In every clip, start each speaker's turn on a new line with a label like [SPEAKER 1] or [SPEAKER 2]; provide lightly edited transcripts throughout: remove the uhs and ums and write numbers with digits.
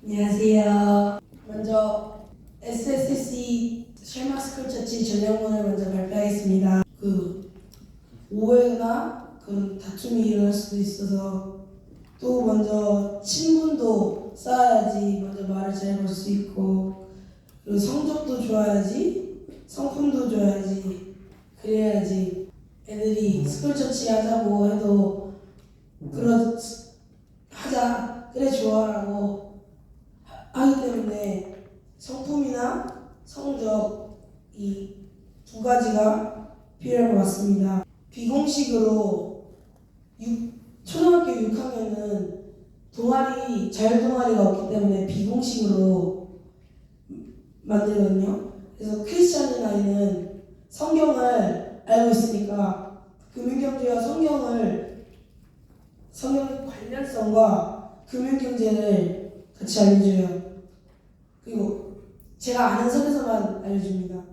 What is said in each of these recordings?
[SPEAKER 1] 안녕하세요. 먼저 SSC 쉘마스쿨 처치 전형문을 먼저 발표하겠습니다. 오해나 다툼이 일어날 수도 있어서 또 먼저 친분도 쌓아야지 먼저 말을 잘 걸 수 있고, 그리고 성적도 좋아야지, 성품도 좋아야지, 그래야지 애들이 스쿨 처치 하자고 해도 하자, 그래 좋아라고 하기 때문에 성품이나 성적 이 두 가지가 필요할 것 같습니다. 비공식으로 초등학교 6학년은 자율동아리가 없기 때문에 비공식으로 만들거든요. 그래서 크리스찬인 아이는 성경을 알고 있으니까 금융경제와 성경의 관련성과 금융경제를 같이 알려줘요. 그리고 제가 아는 선에서만 알려줍니다.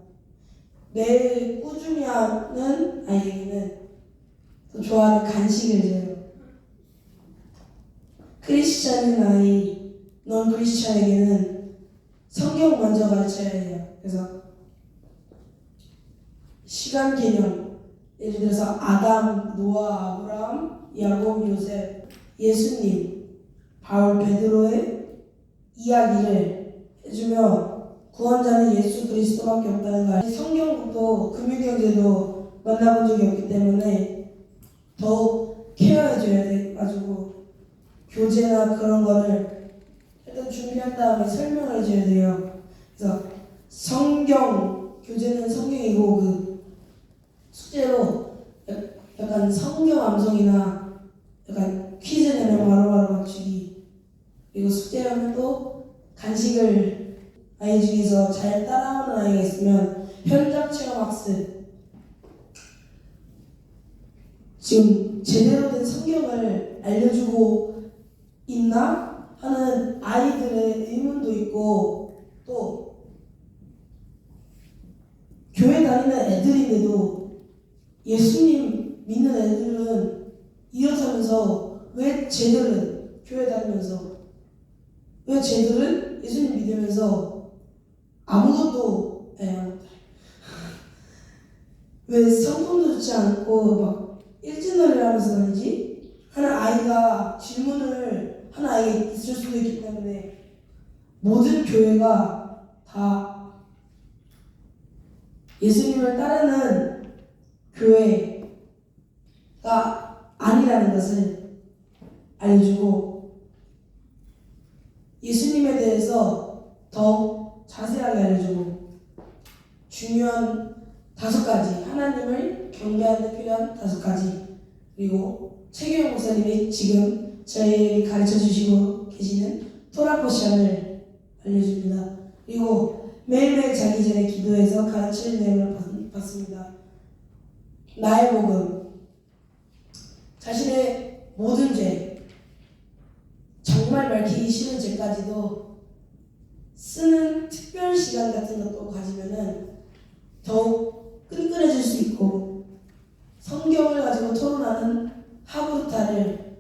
[SPEAKER 1] 매일 꾸준히 하는 아이에게는 더 좋아하는 간식을 줘요. 크리스찬인 아이, 넌 크리스찬에게는 성경 먼저 가르쳐야 해요. 그래서 시간 개념, 예를 들어서 아담, 노아, 아브라함, 야곱, 요셉, 예수님, 바울, 베드로의 이야기를 해주며 구원자는 예수 그리스도밖에 없다는 걸, 성경도 금융경제도 만나본 적이 없기 때문에 더욱 케어해줘야 돼가지고 교재나 그런 거를 일단 준비한 다음에 설명을 해줘야 돼요. 그래서 교재는 성경이고 숙제로 약간 성경 암송이나 약간 퀴즈 내면 바로바로 맞추기, 그리고 숙제하면 또 간식을 아이 중에서 잘 따라오는 아이가 있으면 현장 체험 학습, 지금 제대로 된 성경을 알려주고 있나 하는 아이들의 의문도 있고, 또 교회 다니는 애들인데도 예수님 믿는 애들은 일어서면서 왜 쟤들은 예수님 믿으면서 아무것도 왜 성품도 좋지 않고 막 일진놀이를 하면서 다니지? 하는 아이가 질문을 하는 아이가 있을 수도 있기 때문에 모든 교회가 다 예수님을 따르는 교회가 아니라는 것을 알려주고, 예수님에 대해서 더 자세하게 알려주고, 중요한 5가지, 하나님을 경배하는 데 필요한 5가지, 그리고 최규영 목사님이 지금 저희에게 가르쳐 주시고 계시는 토라 포션을 알려줍니다. 그리고 매일매일 자기 전에 기도해서 가르치는 내용을 받습니다. 나의 복음, 자신의 모든 죄, 정말 밝히기 싫은 죄까지도 쓰는 특별 시간 같은 것도 가지면은 더욱 끈끈해질 수 있고, 성경을 가지고 토론하는 하브루타는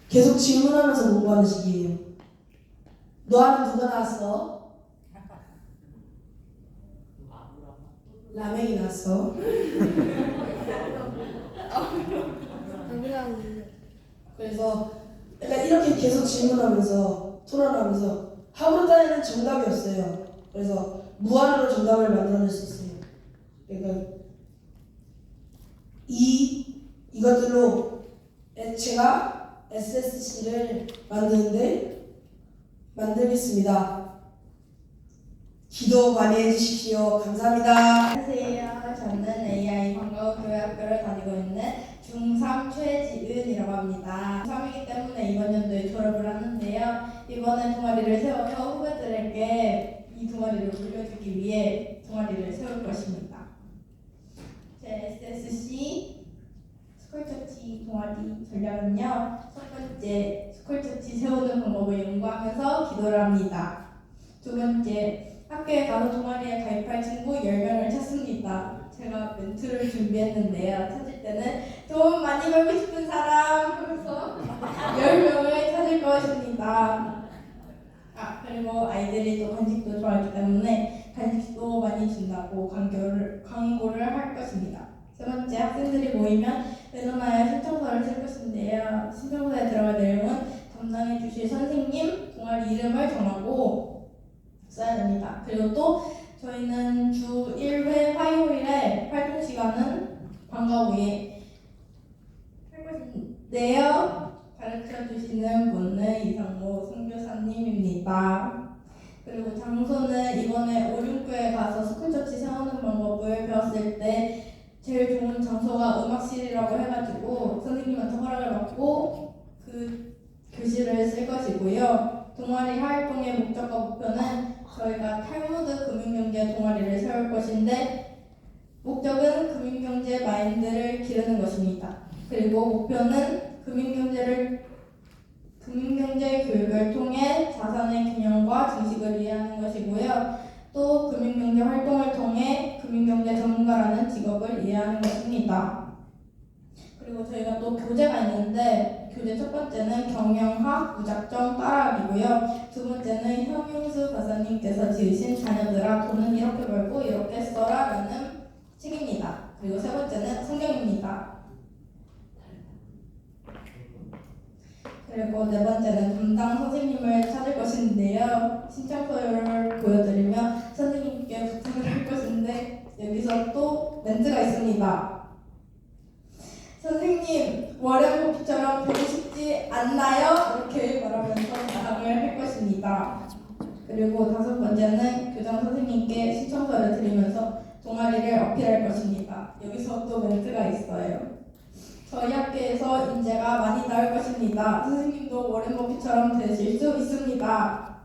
[SPEAKER 1] 계속 질문하면서 공부하는 시기예요. 너한테 누가 나왔어? 라멘이 나왔어. 그래서 약간 이렇게 계속 질문하면서 토론하면서, 하브루타에는 정답이 없어요. 그래서 무한으로 정답을 만들어낼 수 있어요. 그러니까 이것들로 제가 SSC를 만들겠습니다. 기도 많이 해주십시오. 감사합니다.
[SPEAKER 2] 안녕하세요. 저는 AI 광고교회학교를 다니고 있는 중3 최지은이라고 합니다. 중3이기 때문에 이번 연도에 졸업을 하는데요. 이번에 동아리를 세워서 후배들에게 이 동아리를 물려주기 위해 동아리를 세울 것입니다. 제 SSC 스쿨처치 동아리 전략은요, 첫 번째, 스쿨처치 세우는 방법을 연구하면서 기도를 합니다. 두 번째, 학교에 가서 동아리에 가입할 친구 10명을 찾습니다. 제가 멘트를 준비했는데요. 찾을 때는 돈 많이 벌고 싶은 사람 하면서 10명을 찾을 것입니다. 그리고 아이들이 또 간식도 좋아하기 때문에 간식도 많이 준다고 광고를 할 것입니다. 세 번째, 학생들이 모이면 내놓아야 신청서를 쓸 것인데요. 신청서에 들어갈 내용은 담당해 주실 선생님, 동아리 이름을 정하고 써야 됩니다. 그리고 또 저희는 주 1회 화요일에 활동 시간은 방과 후에 할 것인데요. 가르쳐 주시는 분은 이상모 선교사님입니다. 그리고 장소는 이번에 오륜교에 가서 스쿨처치 세우는 방법을 배웠을 때 제일 좋은 장소가 음악실이라고 해가지고 선생님한테 허락을 받고 그 교실을 쓸 것이고요. 동아리 활동의 목적과 목표는 저희가 탈무드 금융경제 동아리를 세울 것인데 목적은 금융경제 마인드를 기르는 것입니다. 그리고 목표는 금융경제 교육을 통해 자산의 균형과 증식을 이해하는 것이고요. 또 금융경제 활동을 통해 금융경제 전문가라는 직업을 이해하는 것입니다. 그리고 저희가 또 교재가 있는데 교재 첫 번째는 경영학 무작정 따라하기고요. 두 번째는 현용수 박사님께서 지으신 자녀들아 돈은 이렇게 벌고 이렇게 써라 라는 책입니다. 그리고 세 번째는 성경입니다. 그리고 네 번째는 담당 선생님을 찾을 것인데요. 신청서를 보여드리며 선생님께 부탁을 할 것인데 여기서 또 멘트가 있습니다. 선생님, 워렌 버핏처럼 되고 싶지 않나요? 이렇게 말하면서 부탁을 할 것입니다. 그리고 다섯 번째는 교장 선생님께 신청서를 드리면서 동아리를 어필할 것입니다. 여기서 또 멘트가 있어요. 저희 학교에서 인재가 많이 나올 것입니다. 선생님도 워렌 버핏처럼 되실 수 있습니다.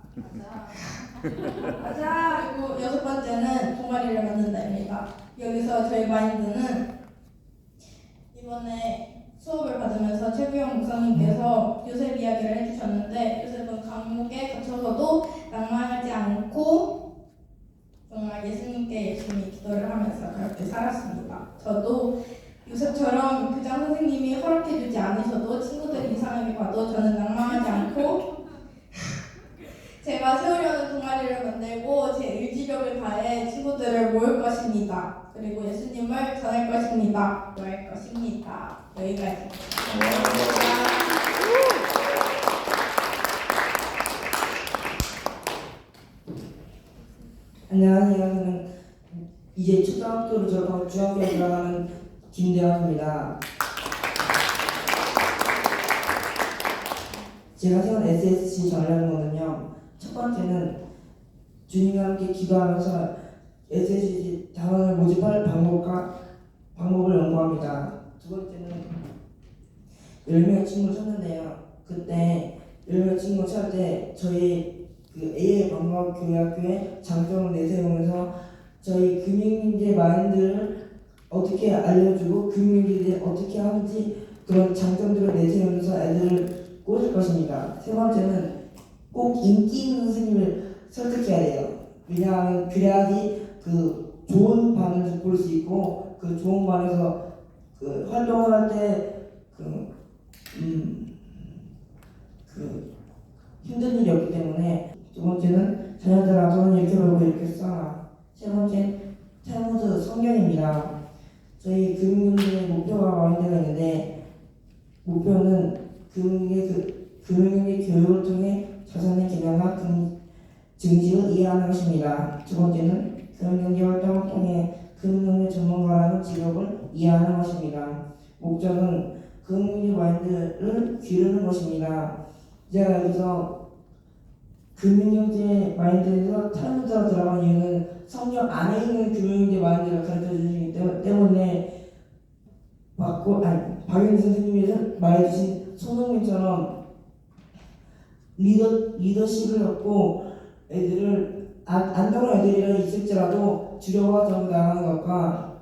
[SPEAKER 2] 맞아. 그리고 여섯 번째는 동아리를 만든다입니다. 여기서 저희 마인드는 이번에 수업을 받으면서 최규영 목사님께서 요셉 이야기를 해주셨는데 요셉은 감옥에 갇혀서도 낭만하지 않고 정말 예수님께 열심히 기도를 하면서 그렇게 살았습니다. 저도 요셉처럼 교장 선생님이 허락해주지 않으셔도 친구들이 이상하게 봐도 저는 낭만하지 않고 제가 세우려는 동아리를 만들고 제 의지력을 다해 친구들을 모을 것입니다. 그리고 예수님을 전할 것입니다. 구할 것입니다. 여기까지.
[SPEAKER 3] 안녕하세요. 저는 이제 초등학교를 졸업하고 중학교에 들어가는 김대환입니다. 제가 세운 SSC 전략론은요. 첫 번째는 주님과 함께 기도하면서 SSC 단원을 모집할 방법을 연구합니다. 두 번째는 10명의 친구를 찾는데요. 그때 10명의 친구를 찾을 때 저희 AA 방과교회학교의 장점을 내세우면서 저희 금융경제 마인드를 어떻게 알려주고 금융경제를 어떻게 하는지 그런 장점들을 내세우면서 애들을 꽂을 것입니다. 세 번째는 꼭 인기 있는 선생님을 설득해야 돼요. 왜냐하면 그래야지 그 좋은 반을 볼 수 있고 그 좋은 반에서 그 활동을 할 때 힘든 일이 없기 때문에. 두 번째는 자녀들아 너는 이렇게 벌고 이렇게 써라. 세 번째 탈무드 성경입니다. 저희 금융경제 목표가 마인드가 있는데 목표는 금융경제 교육을 통해 자산의 개념과 증식을 이해하는 것입니다. 두 번째는 금융경제 활동을 통해 금융경제 전문가라는 직업을 이해하는 것입니다. 목적은 금융경제 마인드를 기르는 것입니다. 제가 여기서 금융경제 마인드에서 탈무드가 들어간 이유는 성경 안에 있는 금융경제 마인드를 가르쳐주시기 때문에 박윤 선생님이 말해주신 손흥민처럼 리더십을 얻고 애들을 안다운 애들이 있을지라도 주려고 전부 나가는 것과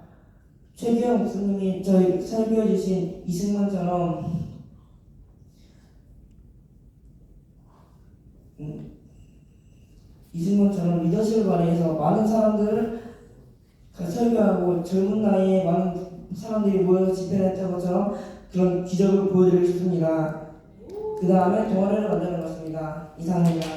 [SPEAKER 3] 최규영 목사님이 저희 설교해주신 이승만처럼 리더십을 발휘해서 많은 사람들을 설교하고 젊은 나이에 많은 사람들이 모여서 집회를 했던 것처럼 그런 기적을 보여드리고 싶습니다. 그 다음에 동아리를 만드는 것입니다. 이상입니다.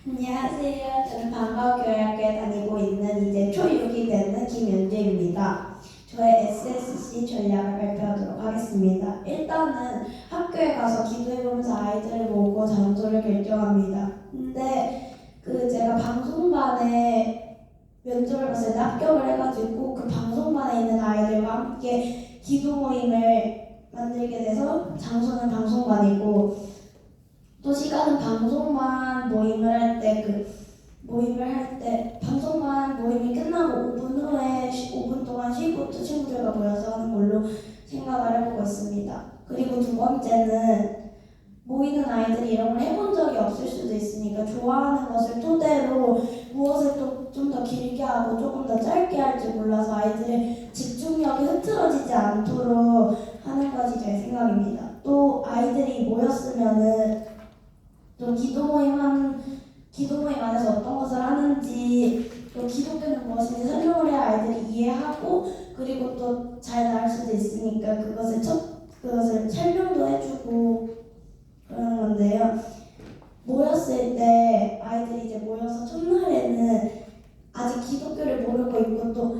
[SPEAKER 2] 안녕하세요. 저는 방과교회학교에 다니고 있는 이제 초6이 되는 김연재입니다. 저의 SSC 전략을 발표하도록 하겠습니다. 일단은 학교에 가서 기도해보면서 아이들을 모으고 장소를 결정합니다. 근데 제가 방송반에 면접을 봤을 때 합격을 해가지고 그 방송반에 있는 아이들과 함께 기도 모임을 만들게 돼서 장소는 방송반이고 또 시간은 방송반 모임을 할 때 방송반 모임이 끝나고 5분 후에 5분 동안 쉬고 또 친구들과 모여서 하는 걸로 생각을 해보고 있습니다. 그리고 두 번째는 모이는 아이들이 이런 걸 해본 적이 없을 수도 있으니까 좋아하는 것을 토대로 무엇을 또 좀 더 길게 하고 조금 더 짧게 할지 몰라서 아이들의 집중력이 흐트러지지 않도록 하는 것이 제 생각입니다. 또 아이들이 모였으면은 또 기도 모임 안에서 어떤 것을 하는지 또 기독교는 무엇인지 설명을 해야 아이들이 이해하고 그리고 또 잘 나을 수도 있으니까 그것을 설명도 해주고 그러는 건데요. 모였을 때 아이들이 이제 모여서 첫날에는 아직 기독교를 모르고 있고 또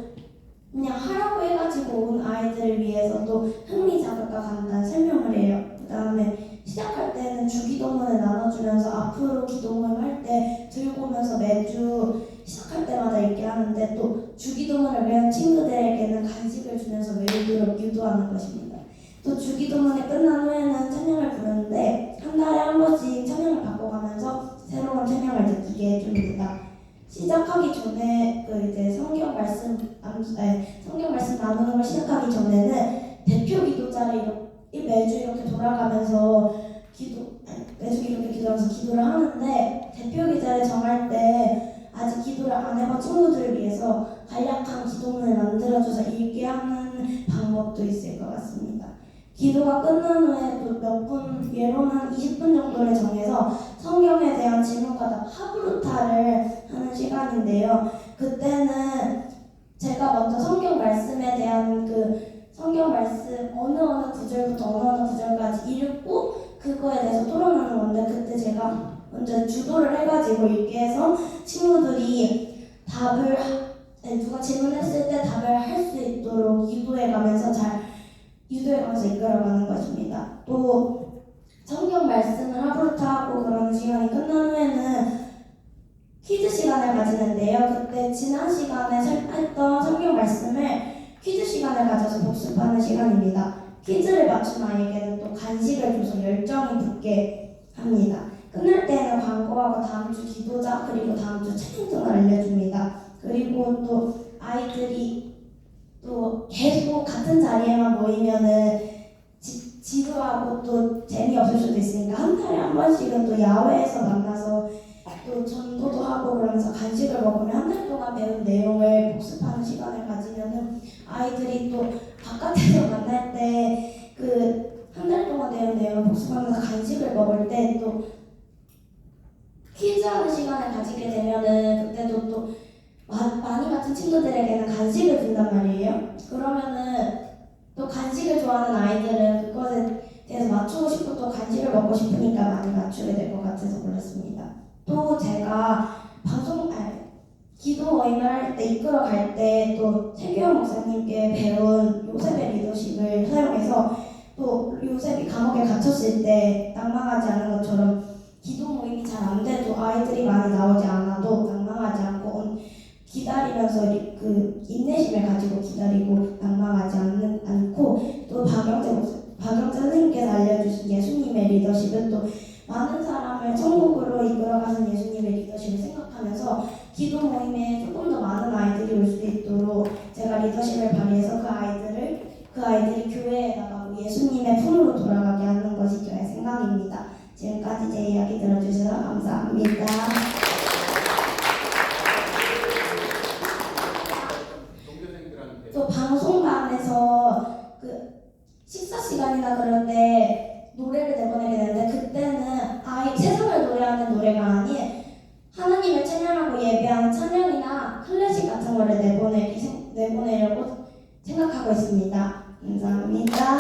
[SPEAKER 2] 그냥 하라고 해가지고 온 아이들을 위해서 또 흥미 자극과 간단 설명을 해요. 그 다음에 시작할 때는 주기도문을 나눠주면서 앞으로 기도문 할 때 들고 오면서 매주 시작할 때마다 읽게 하는데 또 주기도문을 외운 친구들에게는 간식을 주면서 외우도록 유도하는 것입니다. 또 주기도문이 끝난 후에는 찬양을 부르는데 한 달에 한 번씩 찬양을 바꿔가면서 새로운 찬양을 느끼게 해줍니다. 시작하기 전에 이제 성경 말씀 나누는 걸 시작하기 전에는 대표 기도자를 매주 이렇게 돌아가면서 기도하면서 기도를 하는데 대표 기자를 정할 때 아직 기도를 안 해본 친구들을 위해서 간략한 기도문을 만들어줘서 읽게 하는 방법도 있을 것 같습니다. 기도가 끝난 후에 또 몇 분, 예로는 20분 정도를 정해서 성경에 대한 질문과 하브루타를 하는 시간인데요. 그때는 제가 먼저 성경 말씀에 대한 성경 말씀 어느 구절부터 어느 구절까지 읽고 그거에 대해서 토론하는 건데 그때 제가 먼저 주도를 해가지고 읽게 해서 친구들이 누가 질문했을 때 답을 할 수 있도록 유도해가면서 이끌어가는 것입니다. 또 성경 말씀을 하브루타하고 그런 시간이 끝난 후에는 퀴즈 시간을 가지는데요. 그때 지난 시간에 했던 성경 말씀을 퀴즈 시간을 가져서 복습하는 시간입니다. 퀴즈를 맞춘 아이에게는 또 간식을 줘서 열정이 붙게 합니다. 끝날 때에는 광고하고 다음 주 기도자 그리고 다음 주 찬양 등을 알려줍니다. 그리고 또 아이들이 또 계속 같은 자리에만 모이면은 지루하고 또 재미없을 수도 있으니까 한 달에 한 번씩은 또 야외에서 만나서 또 전도도 하고 그러면서 간식을 먹으면 한 달 동안 배운 내용을 복습하는 시간을 가지면은 아이들이 또 바깥에서 만날 때 한 달 동안 배운 내용을 복습하면서 간식을 먹을 때 또 퀴즈하는 시간을 가지게 되면은 그때도 또 많이 같은 친구들에게는 간식을 준단 말이에요. 그러면은 또 간식을 좋아하는 아이들은 그것에 대해서 맞추고 싶고 또 간식을 먹고 싶으니까 많이 맞추게 될 것 같아서 골랐습니다. 또 제가 기도 모임을 할 때 이끌어갈 때 또 최규현 목사님께 배운 요셉의 리더십을 사용해서 또 요셉이 감옥에 갇혔을 때 낭망하지 않은 것처럼 기도 모임이 잘 안 돼도 아이들이 많이 나오지 않아도 낭망하지 않고 기다리면서 인내심을 가지고 기다리고 낭망하지 않고 또 박영재 선생님께서 알려주신 예수님의 리더십은 또 많은 사람을 천국으로 이끌어가는 예수님의 리더십을 생각하면서 기도 모임에 조금 더 많은 아이들이 올 수 있도록 제가 리더십을 발휘해서 그 아이들이 교회에 나가고 예수님의 품으로 돌아가게 하는 것이 저의 생각입니다. 지금까지 제 이야기 들어주셔서 감사합니다. 또 방송반에서 식사 시간이나 그런데
[SPEAKER 4] 노래를 내보내게 되는데 그때는 세상을 노래하는 노래가 아닌 하나님을 찬양하고 예배하는 찬양이나 클래식 같은 거를 내보내려고 생각하고 있습니다. 감사합니다.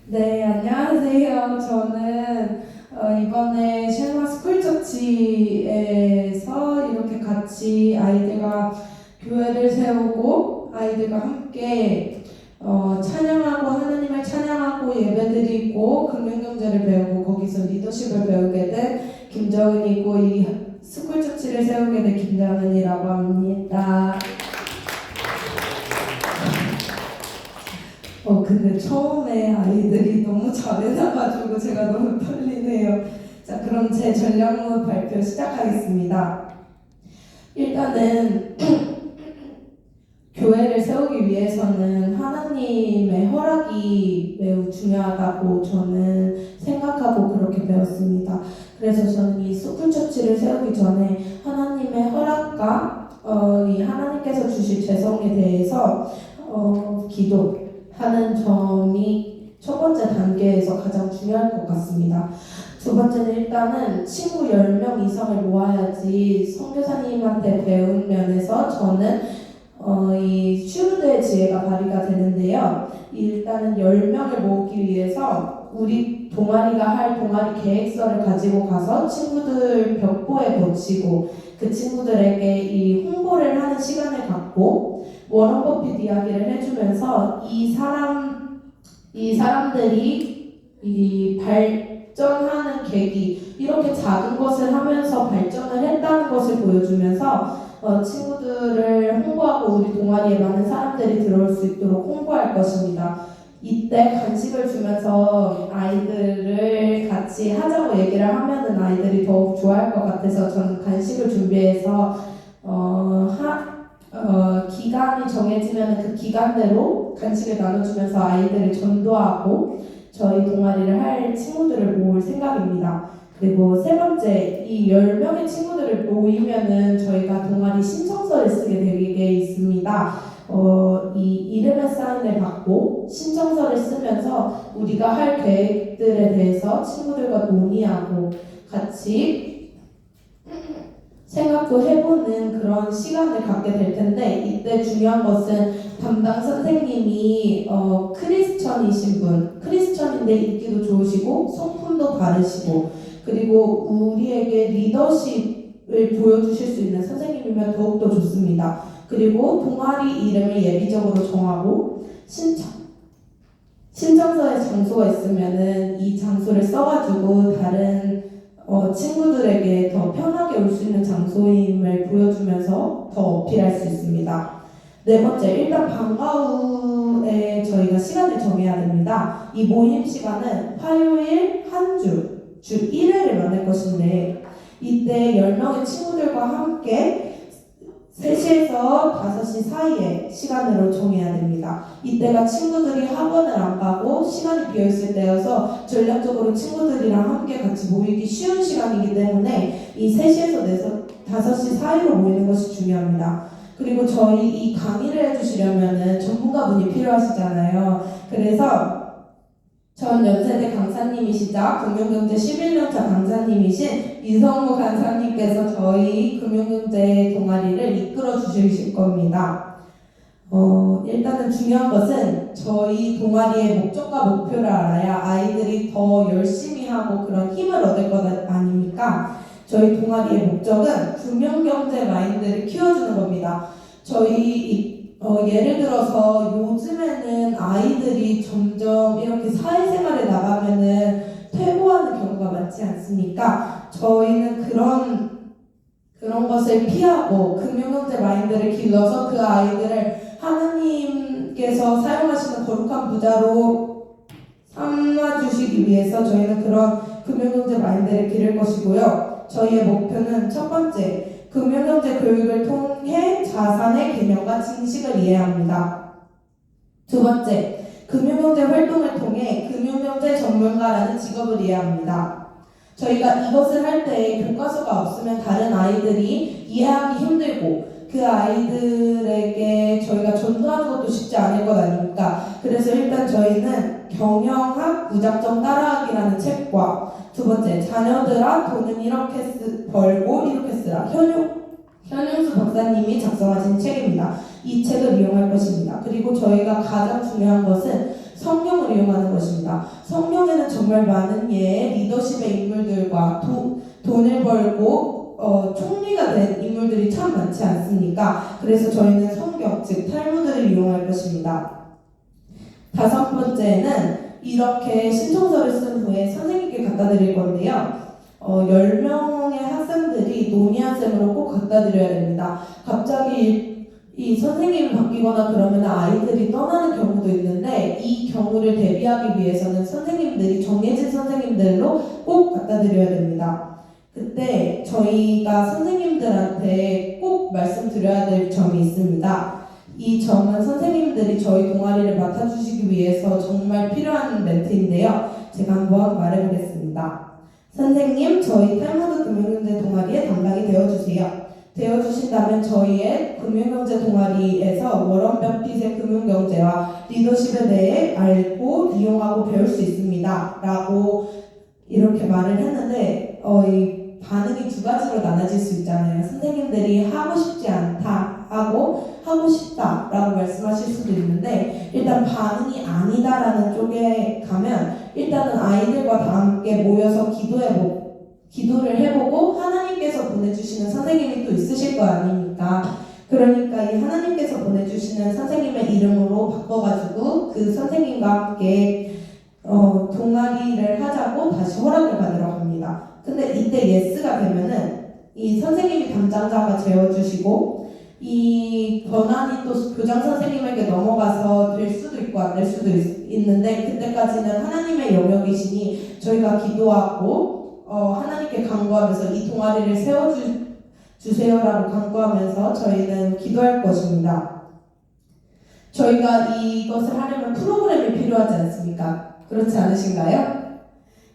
[SPEAKER 5] 네, 안녕하세요. 저는 이번에 쉘마 스쿨처치에서 이렇게 같이 아이들과 교회를 세우고 아이들과 함께 찬양하고 하나님을 찬양하고 예배드리고 금융경제를 배우고 거기서 리더십을 배우게 된 김정은이고 이 스쿨처치를 세우게 된 김정은이라고 합니다. 근데 처음에 아이들이 너무 잘해놔가지고 제가 너무 떨리네요. 자, 그럼 제 전략문 발표 시작하겠습니다. 일단은 교회를 세우기 위해서는 하나님의 허락이 매우 중요하다고 저는 생각하고 그렇게 배웠습니다. 그래서 저는 이 스쿨처치를 세우기 전에 하나님의 허락과 이 하나님께서 주실 재성에 대해서 기도하는 점이 첫 번째 단계에서 가장 중요할 것 같습니다. 두 번째는 일단은 친구 10명 이상을 모아야지 선교사님한테 배운 면에서 저는 이 슈르드의 지혜가 발휘가 되는데요. 일단은 10명을 모으기 위해서 우리 동아리가 할 동아리 계획서를 가지고 가서 친구들 벽보에 붙이고 그 친구들에게 이 홍보를 하는 시간을 갖고 워런 버핏 이야기를 해주면서 이 사람들이 이 발전하는 계기 이렇게 작은 것을 하면서 발전을 했다는 것을 보여주면서 친구들을 홍보하고 우리 동아리에 많은 사람들이 들어올 수 있도록 홍보할 것입니다. 이때 간식을 주면서 아이들을 같이 하자고 얘기를 하면은 아이들이 더욱 좋아할 것 같아서 저는 간식을 준비해서 기간이 정해지면 그 기간대로 간식을 나눠주면서 아이들을 전도하고 저희 동아리를 할 친구들을 모을 생각입니다. 그리고 세 번째, 이 10명의 친구들을 모이면은 저희가 동아리 신청서를 쓰게 되게 있습니다. 이 이름의 사인을 받고 신청서를 쓰면서 우리가 할 계획들에 대해서 친구들과 논의하고 같이 생각도 해보는 그런 시간을 갖게 될 텐데 이때 중요한 것은 담당 선생님이 크리스천이신 분, 크리스천인데 인기도 좋으시고 성품도 바르시고 그리고 우리에게 리더십을 보여주실 수 있는 선생님이면 더욱더 좋습니다. 그리고 동아리 이름을 예비적으로 정하고 신청서에 장소가 있으면은 이 장소를 써가지고 다른 친구들에게 더 편하게 올 수 있는 장소임을 보여주면서 더 어필할 수 있습니다. 네 번째, 일단 방과 후에 저희가 시간을 정해야 됩니다. 이 모임 시간은 화요일 한 주 1회를 만날 것인데 이때 10명의 친구들과 함께 3시에서 5시 사이에 시간으로 정해야 됩니다. 이때가 친구들이 학원을 안 가고 시간이 비어있을 때여서 전략적으로 친구들이랑 함께 같이 모이기 쉬운 시간이기 때문에 이 3시에서 5시 사이로 모이는 것이 중요합니다. 그리고 저희 이 강의를 해주시려면은 전문가분이 필요하시잖아요. 그래서 전 연세대 강사님이시자 금융경제 11년차 강사님이신 이성우 강사님께서 저희 금융경제 동아리를 이끌어 주실 겁니다. 일단은 중요한 것은 저희 동아리의 목적과 목표를 알아야 아이들이 더 열심히 하고 그런 힘을 얻을 것 아닙니까? 저희 동아리의 목적은 금융경제 마인드를 키워주는 겁니다. 저희 예를 들어서 요즘에는 아이들이 점점 이렇게 사회생활에 나가면은 퇴보하는 경우가 많지 않습니까? 저희는 그런 것을 피하고 금융경제 마인드를 길러서 그 아이들을 하나님께서 사용하시는 거룩한 부자로 삼아주시기 위해서 저희는 그런 금융경제 마인드를 기를 것이고요. 저희의 목표는 첫 번째, 금융경제 교육을 통해 자산의 개념과 징식을 이해합니다. 두 번째, 금융경제 활동을 통해 금융경제 전문가라는 직업을 이해합니다. 저희가 이것을 할 때 교과서가 없으면 다른 아이들이 이해하기 힘들고 그 아이들에게 저희가 전도하는 것도 쉽지 않을 것 아닙니까? 그래서 일단 저희는 경영학 무작정 따라하기라는 책과 두 번째 자녀들아 돈은 이렇게 벌고 이렇게 쓰라 현용수 박사님이 작성하신 책입니다. 이 책을 이용할 것입니다. 그리고 저희가 가장 중요한 것은 성경을 이용하는 것입니다. 성경에는 정말 많은 예의 리더십의 인물들과 돈을 벌고 총리가 된 인물들이 참 많지 않습니까? 그래서 저희는 성경, 즉 탈무드를 이용할 것입니다. 다섯 번째는 이렇게 신청서를 쓴 후에 선생님께 갖다 드릴 건데요. 10명의 학생들이 논의한 셈으로 꼭 갖다 드려야 됩니다. 갑자기 이 선생님이 바뀌거나 그러면 아이들이 떠나는 경우도 있는데 이 경우를 대비하기 위해서는 선생님들이 정해진 선생님들로 꼭 갖다 드려야 됩니다. 그때 저희가 선생님들한테 꼭 말씀드려야 될 점이 있습니다. 이 점은 선생님들이 저희 동아리를 맡아주시기 위해서 정말 필요한 멘트인데요. 제가 한번 말해보겠습니다. 선생님, 저희 탈무드 금융경제 동아리의 담당이 되어주세요. 되어주신다면 저희의 금융경제 동아리에서 워런 버핏의 금융경제와 리더십에 대해 알고 이용하고 배울 수 있습니다. 라고 이렇게 말을 했는데 이 반응이 두 가지로 나눠질 수 있잖아요. 선생님들이 하고 싶지 않다 하고 하고 싶다 라고 말씀하실 수도 있는데 일단 반응이 아니다라는 쪽에 가면 일단은 아이들과 다 함께 모여서 기도를 해보고 하나님께서 보내주시는 선생님이 또 있으실 거 아닙니까? 그러니까 이 하나님께서 보내주시는 선생님의 이름으로 바꿔가지고 그 선생님과 함께 동아리를 하자고 다시 허락을 받으러 갑니다. 근데 이때 예스가 되면은 이 선생님이 담당자가 되어주시고 이 권한이 또 교장 선생님에게 넘어가서 될 수도 있고 안 될 수도 있는데 그때까지는 하나님의 영역이시니 저희가 기도하고 하나님께 간구하면서 이 동아리를 세워주세요라고 간구하면서 저희는 기도할 것입니다. 저희가 이것을 하려면 프로그램이 필요하지 않습니까? 그렇지 않으신가요?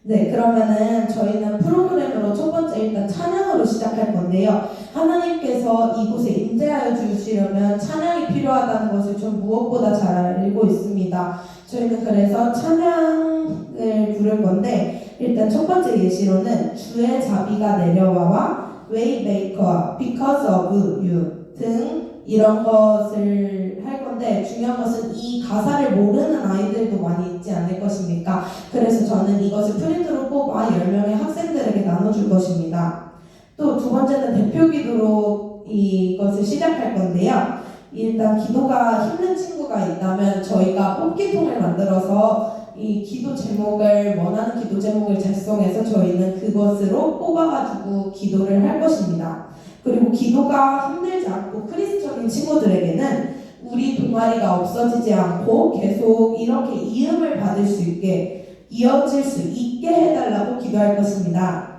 [SPEAKER 5] 네, 그러면은 저희는 프로그램으로 첫 번째 일단 찬양으로 시작할 건데요. 하나님께서 이곳에 임재하여 주시려면 찬양이 필요하다는 것을 좀 무엇보다 잘 알고 있습니다. 저희는 그래서 찬양을 부를 건데 일단 첫 번째 예시로는 주의 자비가 내려와와 Waymaker, Because of You 등 이런 것을 할 건데 중요한 것은 이 가사를 모르는 아이들도 많이 있지 않을 것입니까? 그래서 저는 이것을 프린트로 뽑아 10명의 학생들에게 나눠줄 것입니다. 또 두 번째는 대표 기도로 이것을 시작할 건데요. 일단 기도가 힘든 친구가 있다면 저희가 뽑기통을 만들어서 이 기도 제목을 원하는 기도 제목을 작성해서 저희는 그것으로 뽑아가지고 기도를 할 것입니다. 그리고 기도가 힘들지 않고 크리스천인 친구들에게는 우리 동아리가 없어지지 않고 계속 이렇게 이음을 받을 수 있게 이어질 수 있게 해달라고 기도할 것입니다.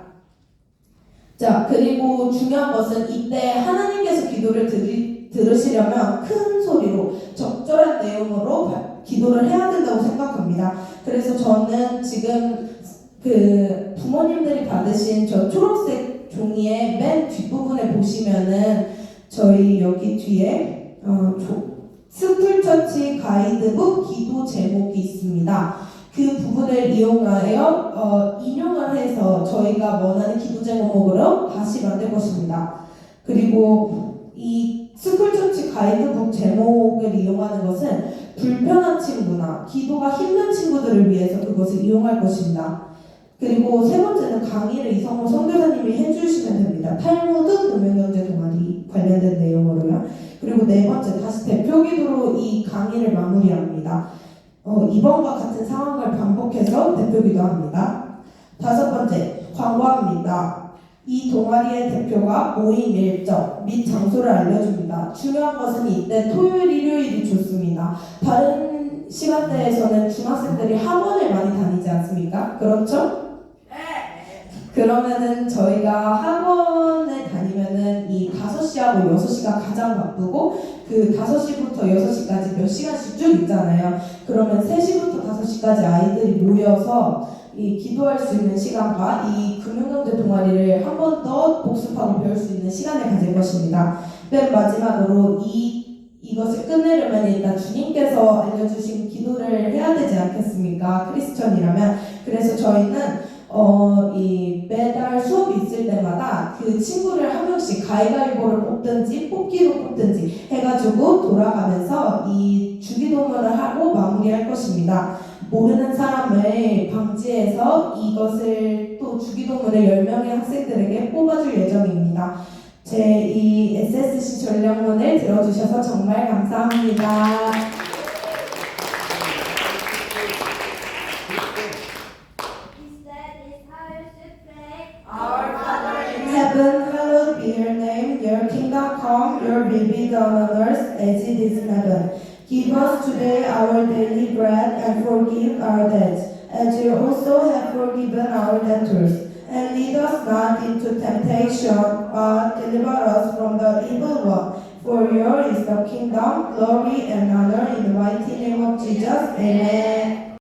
[SPEAKER 5] 자, 그리고 중요한 것은 이때 하나님께서 기도를 들으시려면 큰 소리로 적절한 내용으로 기도를 해야 된다고 생각합니다. 그래서 저는 지금 그 부모님들이 받으신 저 초록색 종이의 맨 뒷부분에 보시면은 저희 여기 뒤에 스쿨처치 가이드북 기도 제목이 있습니다. 그 부분을 이용하여 인용을 해서 저희가 원하는 기도 제목으로 다시 만들 것입니다. 그리고 이 스쿨처치 가이드북 제목을 이용하는 것은 불편한 친구나 기도가 힘든 친구들을 위해서 그것을 이용할 것입니다. 그리고 세 번째는 강의를 이성호 선교사님이 해주시면 됩니다. 탈무드 금융경제 동아리 관련된 내용으로요. 그리고 네 번째 다시 대표 기도로 이 강의를 마무리합니다. 이번과 같은 상황을 반복해서 대표 기도합니다. 다섯 번째 광고합니다. 이 동아리의 대표가 모임 일정 및 장소를 알려줍니다. 중요한 것은 이때 토요일, 일요일이 좋습니다. 다른 시간대에서는 중학생들이 학원을 많이 다니지 않습니까? 그렇죠? 그러면은 저희가 학원에 다니면은 이 5시하고 6시가 가장 바쁘고 그 5시부터 6시까지 몇 시간씩 쭉 있잖아요. 그러면 3시부터 5시까지 아이들이 모여서 이 기도할 수 있는 시간과 이 금융경제 동아리를 한 번 더 복습하고 배울 수 있는 시간을 가질 것입니다. 맨 마지막으로 이것을 끝내려면 일단 주님께서 알려주신 기도를 해야 되지 않겠습니까? 크리스천이라면. 그래서 저희는 이 매달 수업이 있을 때마다 그 친구를 한 명씩 가위바위보를 뽑든지 뽑기로 뽑든지 해가지고 돌아가면서 이 주기도문을 하고 마무리할 것입니다. 모르는 사람을 방지해서 이것을 또 주기도문을 10명의 학생들에게 뽑아줄 예정입니다. 제 이 SSC 전략문을 들어주셔서 정말 감사합니다. In heaven, hallowed be your name, your kingdom come, your will be done on earth as it is in heaven. Give us today our daily bread and forgive our debts, as we also have forgiven our debtors. And lead us not into temptation, but deliver us from the evil one. For yours is the kingdom, glory, and honor in the mighty name of Jesus. Amen.